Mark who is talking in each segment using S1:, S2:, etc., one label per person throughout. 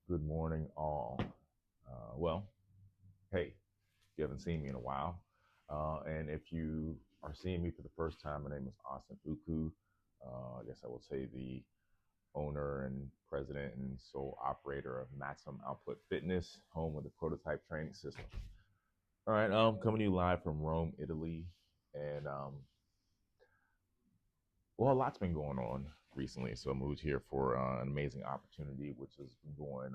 S1: Good morning, all. Well, hey, you haven't seen me in a while. And if you are seeing me for the first time, my name is Austin Uku. I guess I will say the owner and president and sole operator of Maximum Output Fitness, home of the prototype training system. All right, coming to you live from Rome, Italy. And well, a lot's been going on recently. So I moved here for an amazing opportunity, which has been going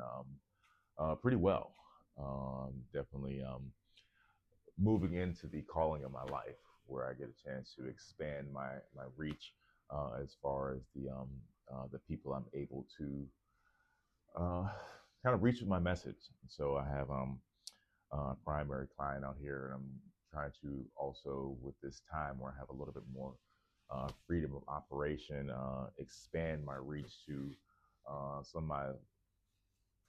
S1: pretty well. Definitely moving into the calling of my life, where I get a chance to expand my reach as far as the people I'm able to uh, kind of reach with my message. So I have a primary client out here, and I'm trying to also, with this time where I have a little bit more freedom of operation, expand my reach to some of my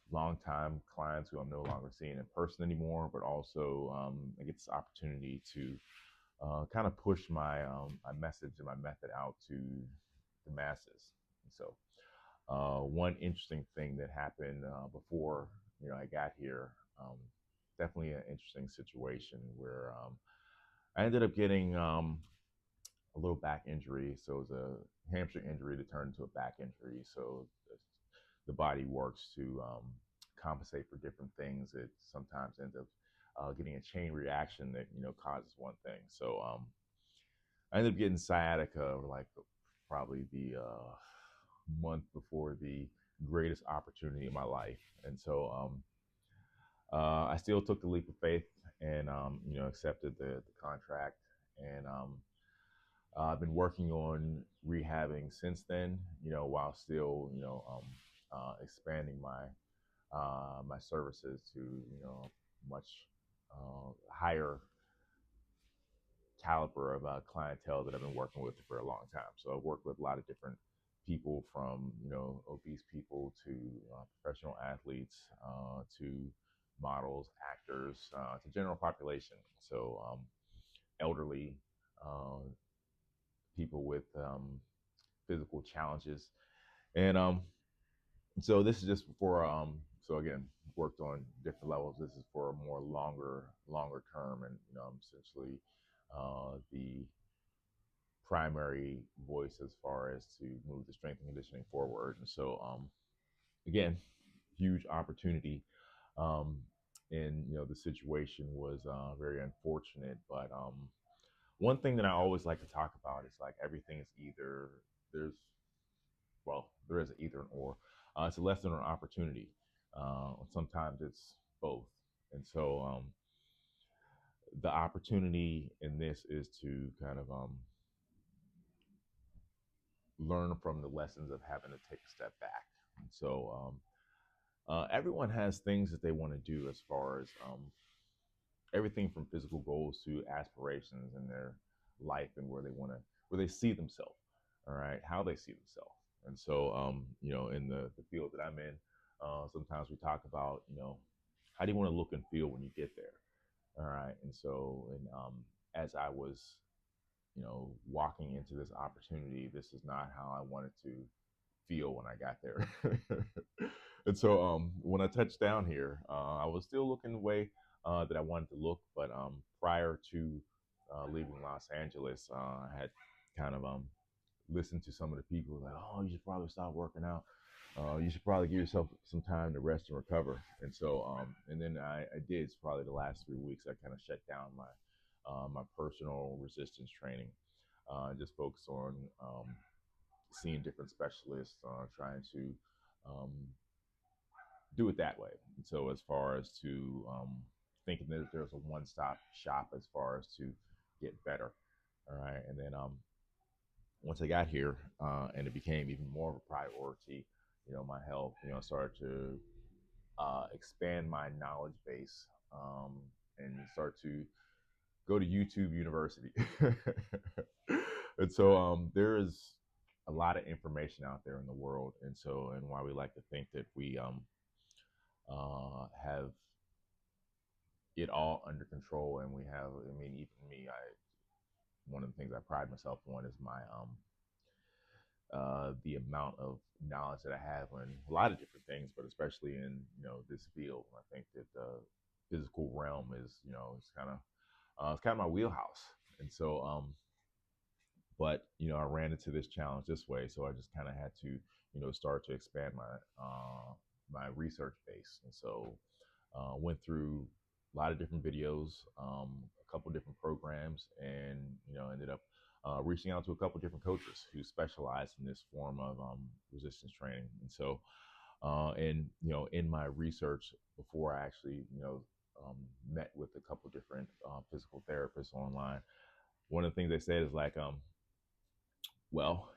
S1: longtime clients who I'm no longer seeing in person anymore, but also I get this opportunity to kind of push my message and my method out to the masses. And so, one interesting thing that happened before I got here, definitely an interesting situation where I ended up getting a little back injury. So it was a hamstring injury that turned into a back injury. So the body works to compensate for different things. It sometimes ends up getting a chain reaction that causes one thing. So I ended up getting sciatica like probably the month before the greatest opportunity of my life, and so I still took the leap of faith and accepted the contract, and I've been working on rehabbing since then. While still expanding my services to much higher caliber of clientele that I've been working with for a long time. So I've worked with a lot of different people, from obese people to professional athletes, to models, actors, to general population. So elderly uh, people with physical challenges, and so this is just for so again, worked on different levels. This is for a more longer term, and I'm essentially the primary voice as far as to move the strength and conditioning forward. And so again, huge opportunity. um and the situation was very unfortunate, but one thing that I always like to talk about is like everything is either there's there is either an or. It's a lesson or an opportunity. Sometimes it's both. And so the opportunity in this is to kind of learn from the lessons of having to take a step back. And so everyone has things that they want to do as far as everything from physical goals to aspirations in their life, and where they see themselves, all right, how they see themselves. And so in the field that I'm in, sometimes we talk about how do you want to look and feel when you get there, all right. And so as I was walking into this opportunity, this is not how I wanted to feel when I got there. And so when I touched down here, I was still looking the way that I wanted to look. But prior to leaving Los Angeles, I had kind of listened to some of the people like, oh, you should probably stop working out. You should probably give yourself some time to rest and recover. And so, and then I did. It's probably the last 3 weeks. I kind of shut down my personal resistance training. Just focus on seeing different specialists, trying to um, do it that way. And so, as far as to thinking that there's a one-stop shop as far as to get better, all right. And then once I got here, and it became even more of a priority, my health, started to expand my knowledge base, and start to go to YouTube University. And so there is a lot of information out there in the world, and so and why we like to think that we have it all under control, and we have. I mean, even me, I one of the things I pride myself on is my the amount of knowledge that I have on a lot of different things, but especially in this field. I think that the physical realm is it's kind of my wheelhouse, and so but I ran into this challenge this way, so I just kind of had to start to expand my research base, and so went through a lot of different videos, a couple different programs, and ended up reaching out to a couple different coaches who specialize in this form of resistance training. And so, and in my research before I actually met with a couple different physical therapists online, one of the things they said is like, well,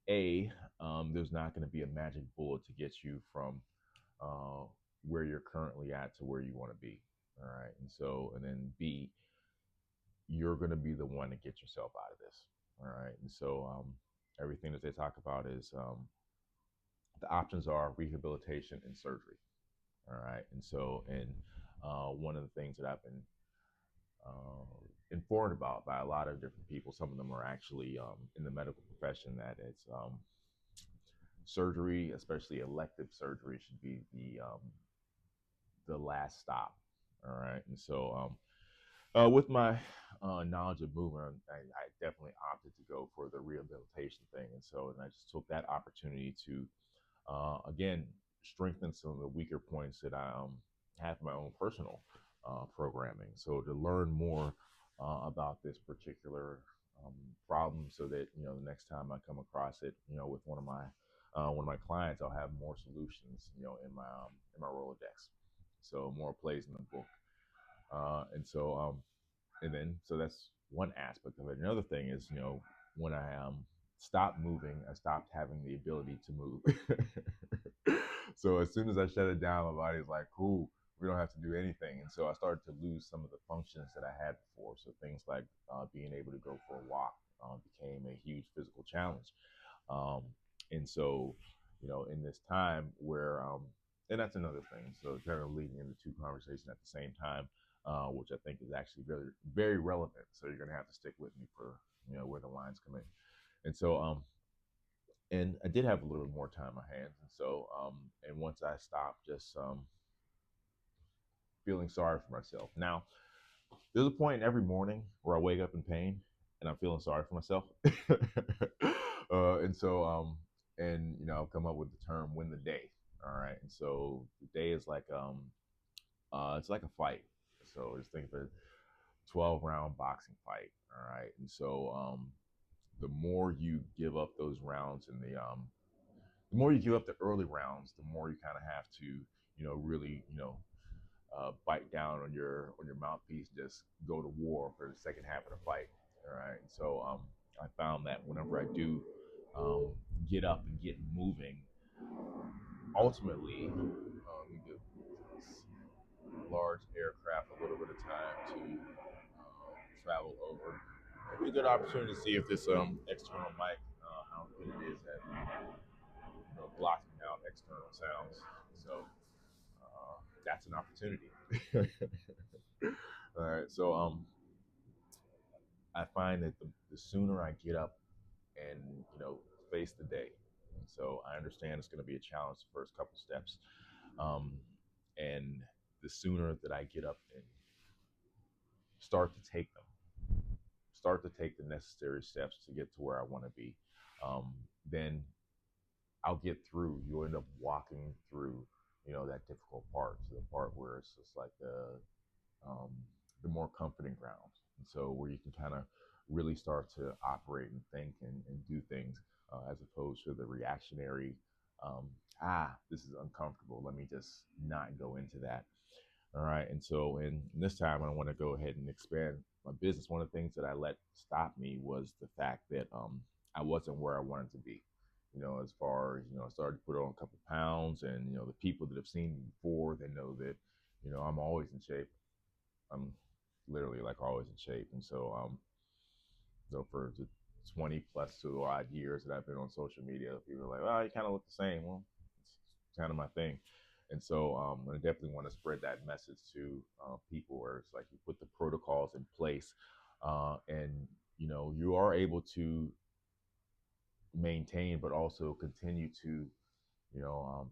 S1: there's not going to be a magic bullet to get you from uh, where you're currently at to where you want to be. All right. And so, and then B, you're going to be the one to get yourself out of this. All right. And so, everything that they talk about is the options are rehabilitation and surgery. All right. And so, and one of the things that I've been informed about by a lot of different people, some of them are actually in the medical profession, that it's surgery, especially elective surgery, should be the last stop. All right. And so, with my knowledge of movement, I definitely opted to go for the rehabilitation thing. And so, and I just took that opportunity to, again, strengthen some of the weaker points that I have in my own personal programming. So to learn more about this particular um, problem, so that the next time I come across it, with one of my clients, I'll have more solutions, in my Rolodex. So more plays in the book, and so and then so that's one aspect of it. Another thing is, when I stopped moving, I stopped having the ability to move. So as soon as I shut it down, my body's like, cool, we don't have to do anything. And so I started to lose some of the functions that I had before. So things like being able to go for a walk became a huge physical challenge. Um, and so, in this time where, and that's another thing. So kind of leading into two conversations at the same time, which I think is actually very, very relevant. So you're going to have to stick with me for, where the lines come in. And so, and I did have a little bit more time on my hands. And so, and once I stopped just feeling sorry for myself. Now, there's a point every morning where I wake up in pain and I'm feeling sorry for myself. And so, and I've come up with the term "win the day." All right, and so the day is like it's like a fight. So just think of a 12-round boxing fight. All right, and so the more you give up those rounds, and the more you give up the early rounds, the more you kind of have to really bite down on your mouthpiece, just go to war for the second half of the fight. All right. So I found that whenever I do get up and get moving, ultimately, you give this large aircraft a little bit of time to travel over. It'd be a good opportunity to see if this external mic, how good it is at blocking out external sounds. So that's an opportunity. All right. So I find that the sooner I get up and face the day, and so I understand it's going to be a challenge the first couple steps, um, and the sooner that I get up and start to take them, start to take the necessary steps to get to where I want to be, then I'll get through. You'll end up walking through, that difficult part, to the part where it's just like um, the more comforting ground. And so where you can kind of really start to operate and think and do things, as opposed to the reactionary, this is uncomfortable. Let me just not go into that. All right. And so, in this time, I want to go ahead and expand my business. One of the things that I let stop me was the fact that I wasn't where I wanted to be. As far as, I started to put on a couple pounds, and, the people that have seen me before, they know that, I'm always in shape. I'm literally like always in shape. And so, for the 20 plus to odd years that I've been on social media, people are like, well, you kind of look the same. Well, it's kind of my thing. And so I definitely want to spread that message to people, where it's like you put the protocols in place, and you are able to maintain, but also continue to,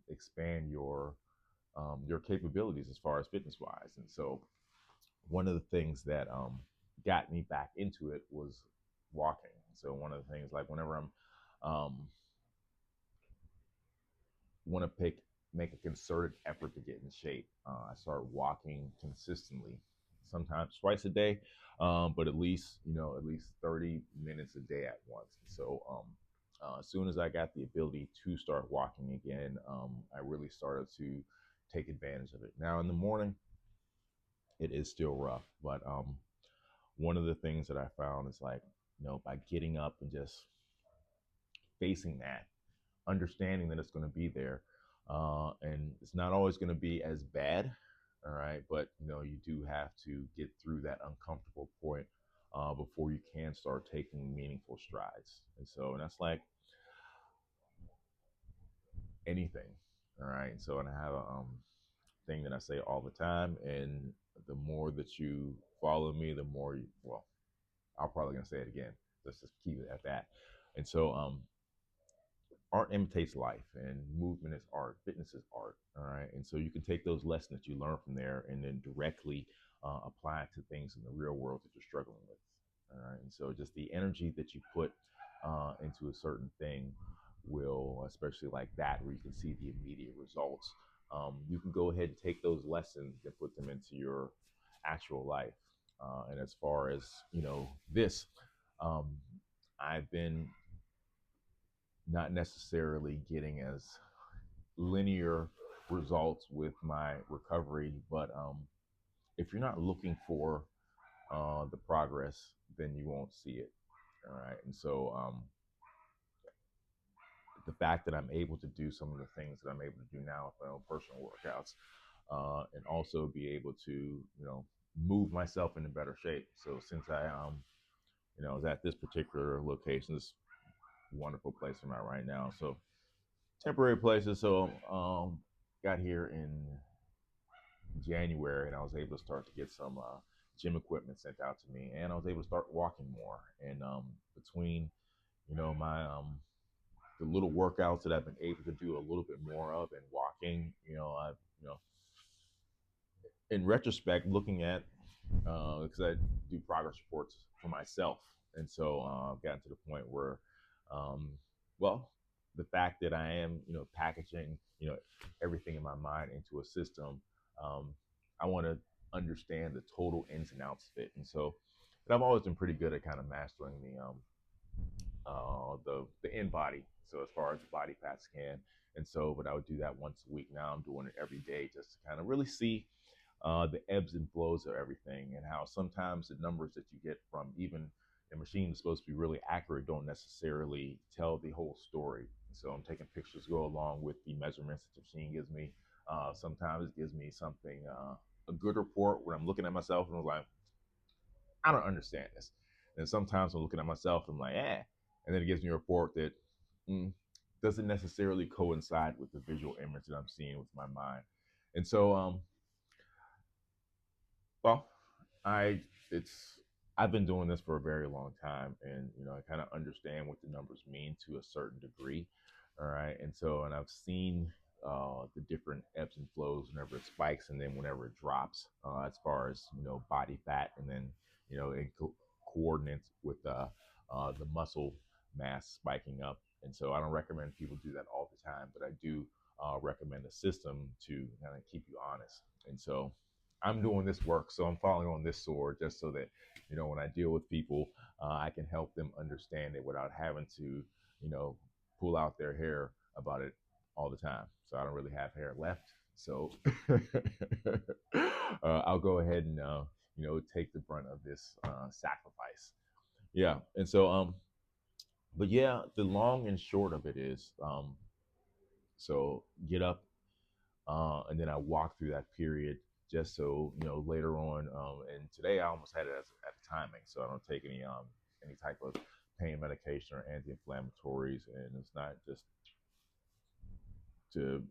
S1: expand your capabilities as far as fitness wise. And so one of the things that got me back into it was walking. So one of the things, like whenever I'm want to pick make a concerted effort to get in shape, I start walking consistently, sometimes twice a day, but at least 30 minutes a day at once. So as soon as I got the ability to start walking again, I really started to take advantage of it. Now in the morning, it is still rough, but one of the things that I found is, like, by getting up and just facing that, understanding that it's going to be there, and it's not always going to be as bad. All right, but you do have to get through that uncomfortable point before you can start taking meaningful strides. And that's like anything. All right, so, and I have a thing that I say all the time, and the more that you follow me, the more you, well, I'm probably gonna say it again. Let's just keep it at that. And so, art imitates life, and movement is art, fitness is art. All right, and so you can take those lessons that you learn from there and then directly apply it to things in the real world that you're struggling with. All right, and so just the energy that you put into a certain thing will, especially like that, where you can see the immediate results. You can go ahead and take those lessons and put them into your actual life. And as far as this, um, I've been not necessarily getting as linear results with my recovery, but if you're not looking for the progress, then you won't see it. All right, and so the fact that I'm able to do some of the things that I'm able to do now with my own personal workouts, and also be able to, move myself into better shape. So since I was at this particular location, this wonderful place I'm at right now. So temporary places. So got here in January, and I was able to start to get some gym equipment sent out to me, and I was able to start walking more. And between my the little workouts that I've been able to do a little bit more of and walking, I've in retrospect, looking at, because I do progress reports for myself, and so I've gotten to the point where, um, well, the fact that I am, packaging, everything in my mind into a system, um, I want to understand the total ins and outs of it, and so, and I've always been pretty good at kind of mastering the in body. So as far as the body fat scan, and so, but I would do that once a week. Now I'm doing it every day just to kind of really see the ebbs and flows of everything, and how sometimes the numbers that you get from even a machine that's supposed to be really accurate don't necessarily tell the whole story. So I'm taking pictures to go along with the measurements that the machine gives me. Sometimes it gives me something, a good report when I'm looking at myself and I'm like, I don't understand this. And sometimes I'm looking at myself and I'm like, and then it gives me a report that mm, doesn't necessarily coincide with the visual image that I'm seeing with my mind. And so, well, I it's I've been doing this for a very long time, and I kind of understand what the numbers mean to a certain degree. All right, and so, and I've seen the different ebbs and flows whenever it spikes, and then whenever it drops, as far as body fat, and then in coordinates with the muscle mass spiking up. And so I don't recommend people do that all the time, but I do recommend a system to kind of keep you honest. And so I'm doing this work, so I'm falling on this sword just so that when I deal with people, I can help them understand it without having to pull out their hair about it all the time. So I don't really have hair left, so I'll go ahead and take the brunt of this sacrifice. Yeah, and so but yeah, the long and short of it is, so get up, and then I walk through that period just so later on. And today I almost had it as at a timing, so I don't take any type of pain medication or anti-inflammatories, and it's not just to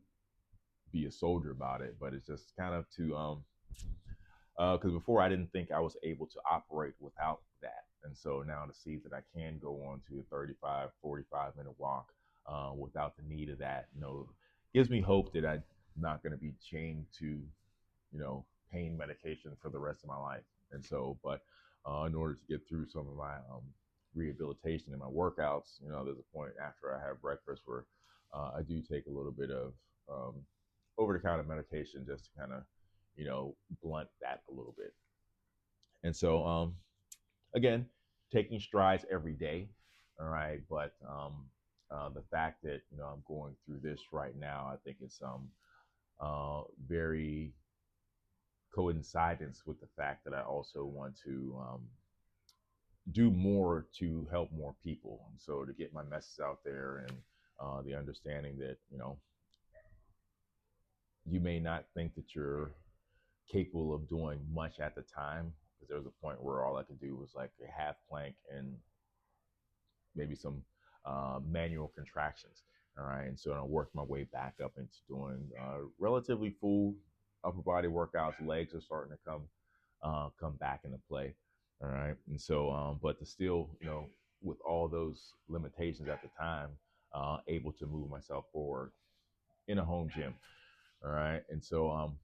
S1: be a soldier about it, but it's just kind of to because before I didn't think I was able to operate without that. And so now to see that I can go on to a 35, 45-minute walk without the need of that, gives me hope that I'm not going to be chained to, pain medication for the rest of my life. And so, but in order to get through some of my rehabilitation and my workouts, there's a point after I have breakfast where I do take a little bit of um, over-the-counter medication just to kind of, blunt that a little bit. And so, again, taking strides every day. All right, but the fact that I'm going through this right now, I think it's very coincidence with the fact that I also want to do more to help more people. And so to get my message out there and the understanding that you may not think that you're capable of doing much at the time, because there was a point where all I could do was like a half plank and maybe some manual contractions. All right, and so I worked my way back up into doing relatively full upper body workouts. Legs are starting to come back into play. All right, and so but to still, with all those limitations at the time, able to move myself forward in a home gym. All right, and so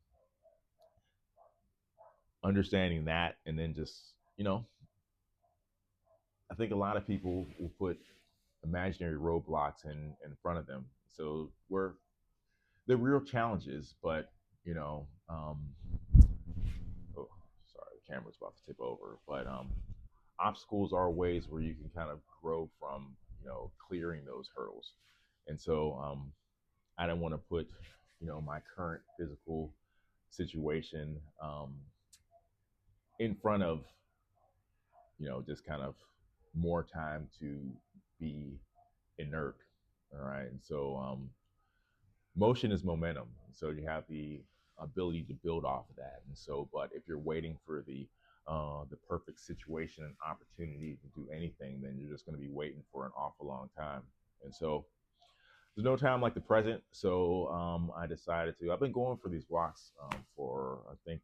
S1: understanding that, and then just I think a lot of people will put imaginary roadblocks in front of them. So we're the real challenges, but oh, sorry, the camera's about to tip over. But obstacles are ways where you can kind of grow from clearing those hurdles. And so I don't want to put my current physical situation in front of just kind of more time to be inert. All right. And so motion is momentum. So you have the ability to build off of that. And so, but if you're waiting for the perfect situation and opportunity to do anything, then you're just going to be waiting for an awful long time. And so there's no time like the present. So I decided to. I've been going for these walks for I think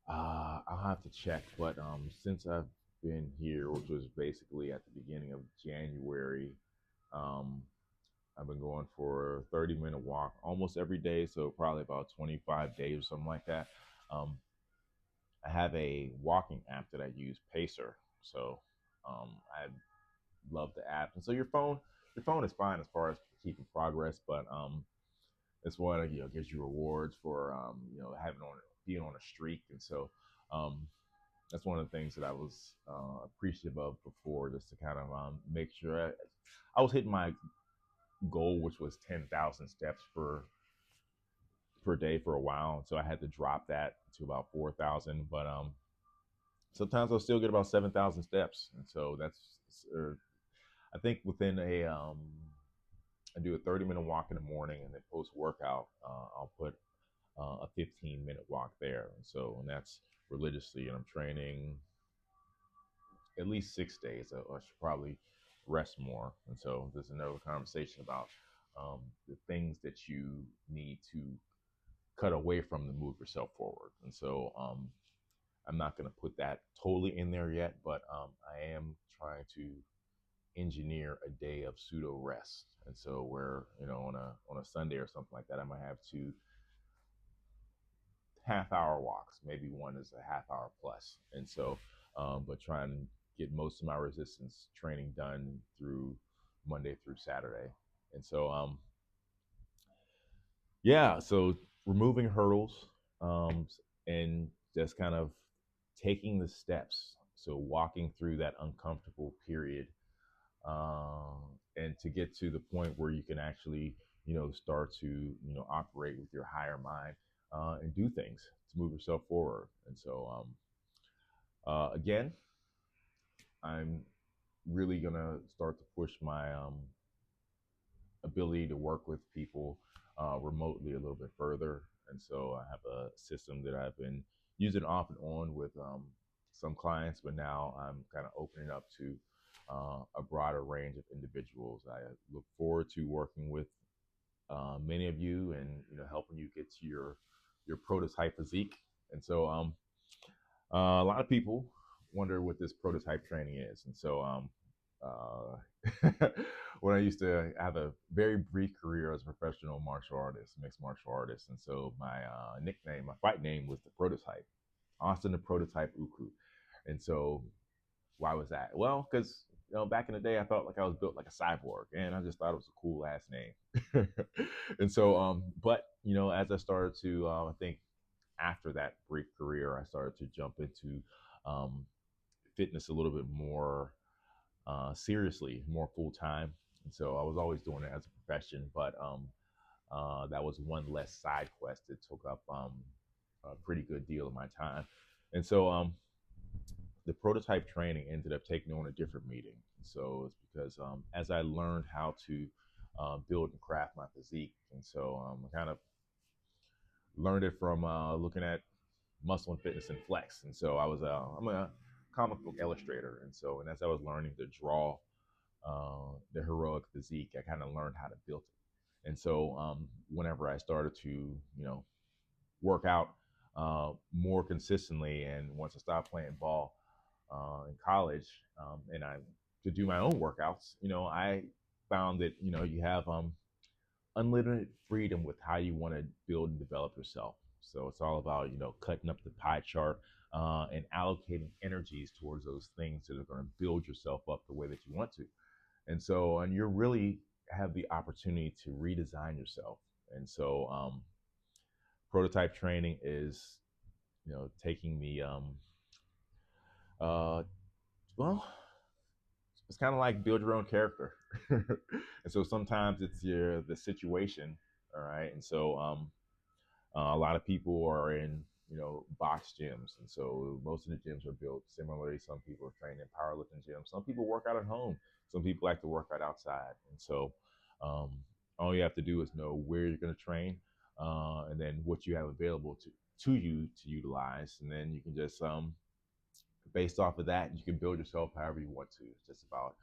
S1: I'll have to check, but since I've been here, which was basically at the beginning of January, um, I've been going for a 30-minute walk almost every day, so probably about 25 days or something like that. Um, I have a walking app that I use, Pacer. So I love the app, and so your phone is fine as far as keeping progress, but it's what gives you rewards for having on being on a streak, and so um, that's one of the things that I was appreciative of before, just to kind of make sure I was hitting my goal, which was 10,000 steps per day for a while. So I had to drop that to about 4,000. But sometimes I'll still get about 7,000 steps, and so that's I think within I do a 30-minute walk in the morning, and then post workout I'll put a 15-minute walk there. And that's religiously, and I'm training at least 6 days. I should probably rest more. And so there's another conversation about the things that you need to cut away from to move yourself forward. And so I'm not going to put that totally in there yet, but I am trying to engineer a day of pseudo rest. And so where on a Sunday or something like that, I might have two half-hour walks. Maybe one is a half hour plus. And so, but try and get most of my resistance training done through Monday through Saturday. And so, yeah, so removing hurdles and just kind of taking the steps. So walking through that uncomfortable period and to get to the point where you can actually, start to, operate with your higher mind and do things to move yourself forward. And so, again, I'm really gonna start to push my ability to work with people remotely a little bit further. And so I have a system that I've been using off and on with some clients, but now I'm kind of opening up to a broader range of individuals. I look forward to working with many of you, and helping you get to your prototype physique. And so a lot of people wonder what this prototype training is. And so when I used to have a very brief career as a professional martial artist, mixed martial artist, and so my nickname, my fight name was the Prototype, Austin the Prototype Uku. And so why was that? Well, because back in the day, I felt like I was built like a cyborg, and I just thought it was a cool ass name. And so, but as I started to, I think after that brief career, I started to jump into um, fitness a little bit more seriously, more full time. And so I was always doing it as a profession, but that was one less side quest that took up a pretty good deal of my time. And so the prototype training ended up taking on a different meaning. So it's because as I learned how to build and craft my physique, and so I kind of learned it from looking at Muscle and Fitness and Flex. And so I'm a comic book illustrator, and so as I was learning to draw the heroic physique, I kind of learned how to build it. And so whenever I started to work out more consistently, and once I stopped playing ball in college, and I to do my own workouts, I found that you have unlimited freedom with how you want to build and develop yourself. So it's all about cutting up the pie chart and allocating energies towards those things that are going to build yourself up the way that you want to. And so, and you really have the opportunity to redesign yourself. And so, prototype training is taking the uh, well, it's kind of like build your own character. And so sometimes it's the situation, all right. And so a lot of people are in box gyms, and so most of the gyms are built similarly. Some people are trained in powerlifting gyms. Some people work out at home. Some people like to work out outside. And so um, all you have to do is know where you're going to train, and then what you have available to you to utilize, and then you can just based off of that, you can build yourself however you want to. It's just about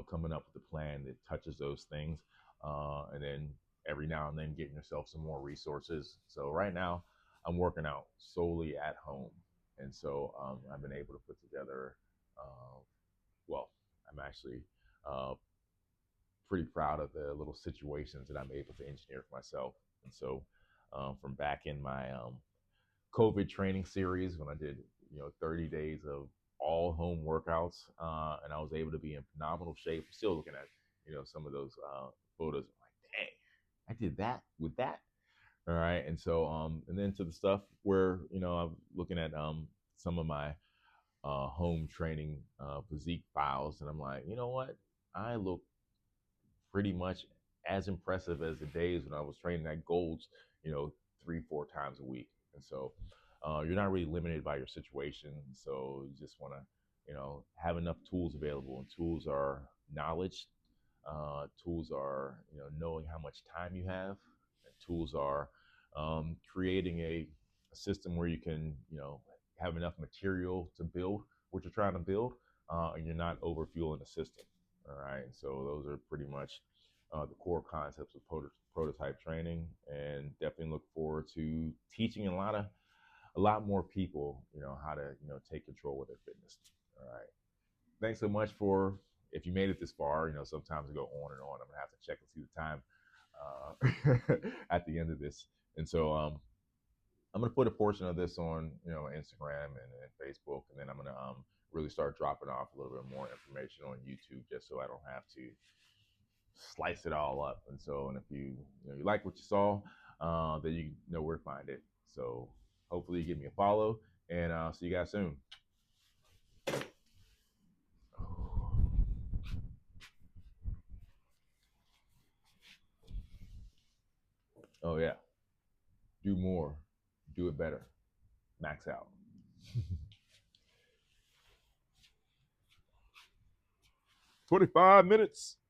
S1: coming up with a plan that touches those things, and then every now and then getting yourself some more resources. So right now, I'm working out solely at home, and so I've been able to put together. Uh, well, I'm actually pretty proud of the little situations that I'm able to engineer for myself. And so, from back in my COVID training series when I did 30 days of all home workouts, and I was able to be in phenomenal shape. Still looking at some of those photos, I'm like, dang, I did that with that. All right, and so and then to the stuff where I'm looking at some of my home training physique files, and I'm like, you know what, I look pretty much as impressive as the days when I was training at Golds, 3-4 times a week. And so you're not really limited by your situation. So you just want to, have enough tools available. And tools are knowledge. Tools are, knowing how much time you have. And tools are creating a system where you can, have enough material to build what you're trying to build, and you're not overfueling the system. All right. So those are pretty much the core concepts of prototype training, and definitely look forward to teaching a lot more people, how to, take control of their fitness. All right. Thanks so much for, if you made it this far, sometimes I go on and on. I'm gonna have to check and see the time at the end of this. And so I'm gonna put a portion of this on, Instagram and Facebook, and then I'm gonna really start dropping off a little bit more information on YouTube, just so I don't have to slice it all up. And so, and if you like what you saw, then you know where to find it. So hopefully you give me a follow, and I'll see you guys soon. Oh yeah, do more, do it better, max out. 25 minutes.